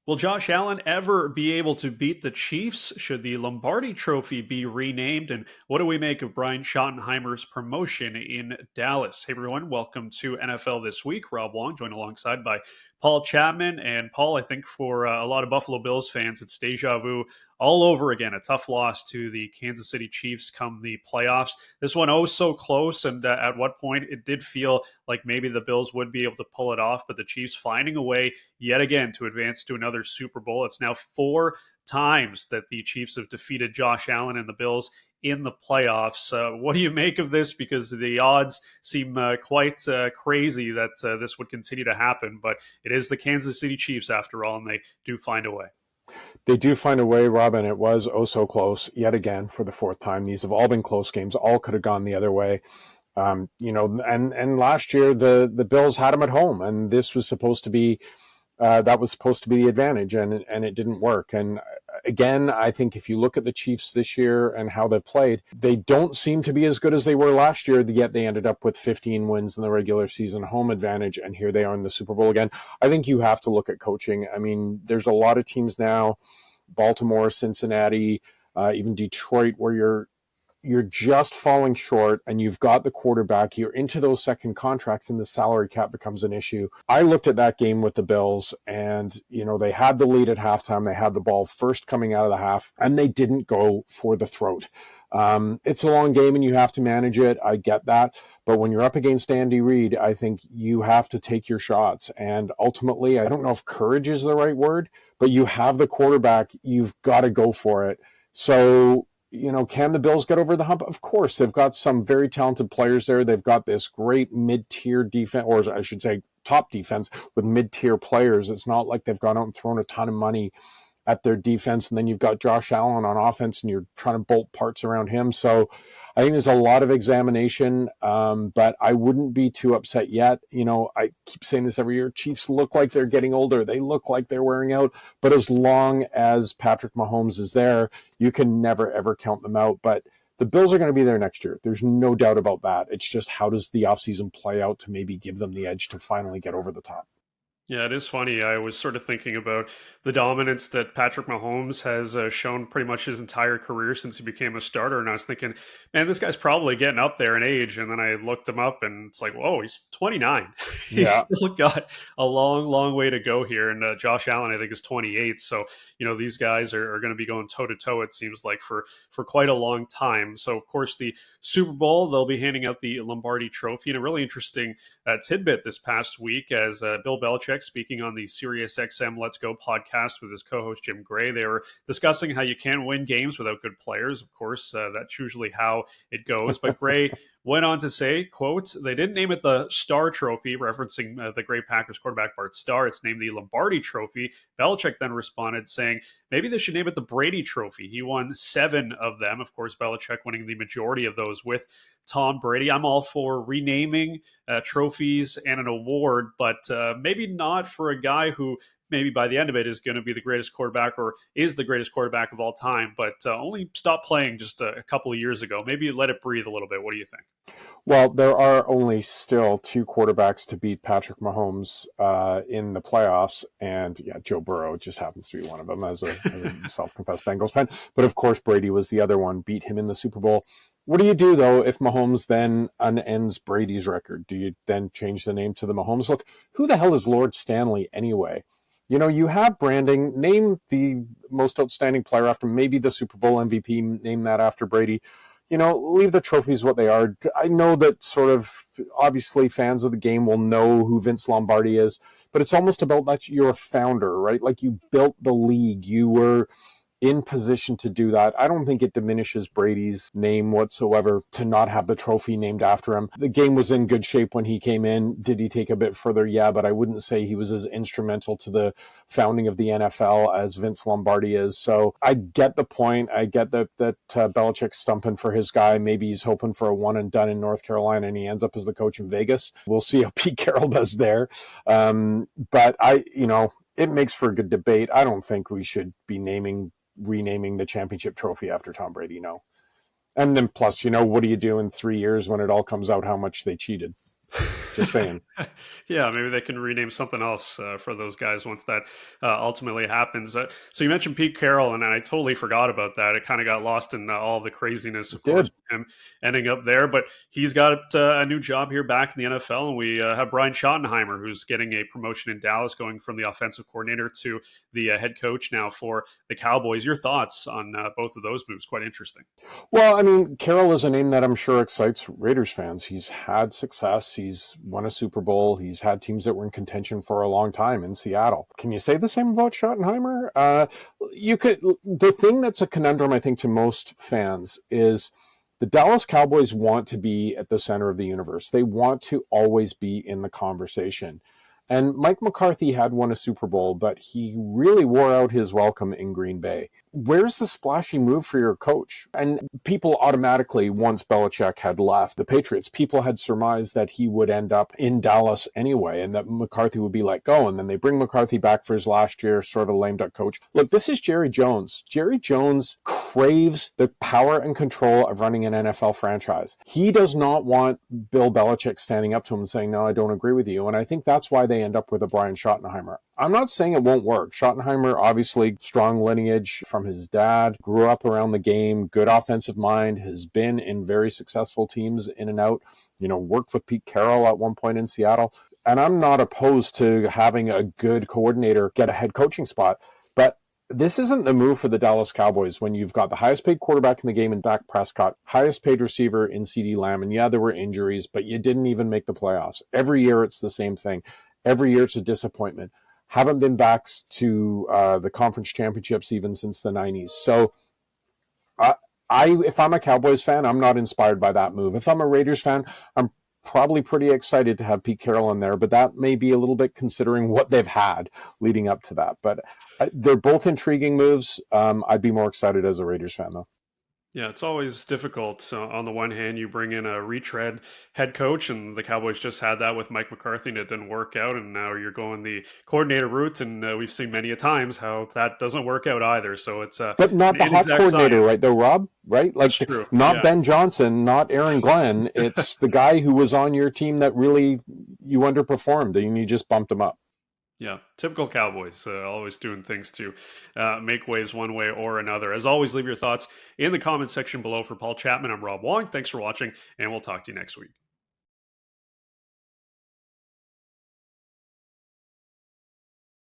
Will Josh Allen ever be able to beat the Chiefs? Should the Lombardi Trophy be renamed? And what do we make of Brian Schottenheimer's promotion in Dallas? Hey, everyone. Welcome to NFL This Week. Rob Wong, joined alongside by Paul Chapman. And Paul, I think for a lot of Buffalo Bills fans, it's deja vu all over again. A tough loss to the Kansas City Chiefs come the playoffs. This one, oh, so close. And at what point it did feel like maybe the Bills would be able to pull it off, but the Chiefs finding a way yet again to advance to another Super Bowl. It's now 4 times that the Chiefs have defeated Josh Allen and the Bills in the playoffs. What do you make of this? Because the odds seem quite crazy that this would continue to happen, but it is the Kansas City Chiefs after all, and they do find a way. They do find a way, Robin. It was oh so close yet again for the 4th time. These have all been close games. All could have gone the other way. And last year the Bills had them at home, and this was supposed to be that was supposed to be the advantage, and it didn't work. And again, I think if you look at the Chiefs this year and how they've played, they don't seem to be as good as they were last year, yet they ended up with 15 wins in the regular season, home advantage, and here they are in the Super Bowl again. I think you have to look at coaching. I mean, there's a lot of teams now, Baltimore, Cincinnati, even Detroit, where you're just falling short, and you've got the quarterback, you're into those second contracts, and the salary cap becomes an issue. I looked at that game with the Bills, and they had the lead at halftime. They had the ball first coming out of the half, and they didn't go for the throat. It's a long game and you have to manage it. I get that. But when you're up against Andy Reid, I think you have to take your shots. And ultimately, I don't know if courage is the right word, but you have the quarterback. You've got to go for it. So, can the Bills get over the hump? Of course. They've got some very talented players there. They've got this great mid-tier defense, or I should say top defense with mid-tier players. It's not like they've gone out and thrown a ton of money at their defense, and then you've got Josh Allen on offense, and you're trying to bolt parts around him. So I think there's a lot of examination, but I wouldn't be too upset yet. I keep saying this every year. Chiefs look like they're getting older. They look like they're wearing out. But as long as Patrick Mahomes is there, you can never, ever count them out. But the Bills are going to be there next year. There's no doubt about that. It's just how does the offseason play out to maybe give them the edge to finally get over the top. Yeah, it is funny. I was sort of thinking about the dominance that Patrick Mahomes has shown pretty much his entire career since he became a starter. And I was thinking, man, this guy's probably getting up there in age. And then I looked him up and it's like, whoa, he's 29. He's still got a long, long way to go here. And Josh Allen, I think, is 28. So, these guys are going to be going toe to toe, it seems like, for quite a long time. So, of course, the Super Bowl, they'll be handing out the Lombardi Trophy. And a really interesting tidbit this past week as Bill Belichick, speaking on the SiriusXM Let's Go podcast with his co-host Jim Gray. They were discussing how you can't win games without good players. Of course, that's usually how it goes. But Gray went on to say, quote, they didn't name it the Star Trophy, referencing the great Packers quarterback Bart Starr. It's named the Lombardi Trophy. Belichick then responded saying, maybe they should name it the Brady Trophy. He won 7 of them. Of course, Belichick winning the majority of those with Tom Brady. I'm all for renaming trophies and an award, but maybe not for a guy who maybe by the end of it is going to be the greatest quarterback or is the greatest quarterback of all time, but only stopped playing just a couple of years ago. Maybe let it breathe a little bit. What do you think? Well, there are only still 2 quarterbacks to beat Patrick Mahomes in the playoffs. And Joe Burrow just happens to be one of them as a self-confessed Bengals fan. But of course, Brady was the other one, beat him in the Super Bowl. What do you do, though, if Mahomes then unends Brady's record? Do you then change the name to the Mahomes? Look, who the hell is Lord Stanley anyway? You have branding. Name the most outstanding player after maybe the Super Bowl MVP. Name that after Brady. Leave the trophies what they are. I know that sort of obviously fans of the game will know who Vince Lombardi is, but it's almost about that you're a founder, right? Like you built the league. You were in position to do that. I don't think it diminishes Brady's name whatsoever to not have the trophy named after him. The game was in good shape when he came in. Did he take a bit further? Yeah, but I wouldn't say he was as instrumental to the founding of the NFL as Vince Lombardi is. So I get the point. I get that Belichick's stumping for his guy. Maybe he's hoping for a one and done in North Carolina and he ends up as the coach in Vegas. We'll see how Pete Carroll does there. But it makes for a good debate. I don't think we should be renaming the championship trophy after Tom Brady, no. And then plus, what do you do in 3 years when it all comes out how much they cheated? Just saying. Yeah, maybe they can rename something else for those guys once that ultimately happens. So you mentioned Pete Carroll, and I totally forgot about that. It kind of got lost in all the craziness, It of course, did. with him ending up there. But he's got a new job here back in the NFL, and we have Brian Schottenheimer, who's getting a promotion in Dallas, going from the offensive coordinator to the head coach now for the Cowboys. Your thoughts on both of those moves? Quite interesting. Well, I mean, Carroll is a name that I'm sure excites Raiders fans. He's had success. He's won a Super Bowl. He's had teams that were in contention for a long time in Seattle. Can you say the same about Schottenheimer? You could. The thing that's a conundrum, I think, to most fans is the Dallas Cowboys want to be at the center of the universe. They want to always be in the conversation. And Mike McCarthy had won a Super Bowl, but he really wore out his welcome in Green Bay. Where's the splashy move for your coach? And people automatically, once Belichick had left the Patriots, people had surmised that he would end up in Dallas anyway and that McCarthy would be let go. And then they bring McCarthy back for his last year, sort of lame duck coach. Look, this is Jerry Jones. Jerry Jones craves the power and control of running an NFL franchise. He does not want Bill Belichick standing up to him and saying, no, I don't agree with you. And I think that's why they end up with a Brian Schottenheimer. I'm not saying it won't work. Schottenheimer, obviously, strong lineage from his dad, grew up around the game, good offensive mind, has been in very successful teams in and out, worked with Pete Carroll at one point in Seattle. And I'm not opposed to having a good coordinator get a head coaching spot. But this isn't the move for the Dallas Cowboys when you've got the highest paid quarterback in the game in Dak Prescott, highest paid receiver in CeeDee Lamb. And yeah, there were injuries, but you didn't even make the playoffs. Every year it's the same thing. Every year it's a disappointment. Haven't been back to the conference championships even since the 90s. So if I'm a Cowboys fan, I'm not inspired by that move. If I'm a Raiders fan, I'm probably pretty excited to have Pete Carroll in there, but that may be a little bit considering what they've had leading up to that. But they're both intriguing moves. I'd be more excited as a Raiders fan, though. Yeah, it's always difficult. On the one hand, you bring in a retread head coach, and the Cowboys just had that with Mike McCarthy, and it didn't work out. And now you're going the coordinator route, and we've seen many a times how that doesn't work out either. So it's but not an the hot inexact coordinator, science. right? Though, Rob, right? Like That's true. not Yeah. Ben Johnson, not Aaron Glenn. It's the guy who was on your team that really you underperformed, and you just bumped him up. Yeah, typical Cowboys, always doing things to make waves one way or another. As always, leave your thoughts in the comment section below. For Paul Chapman, I'm Rob Wong. Thanks for watching, and we'll talk to you next week.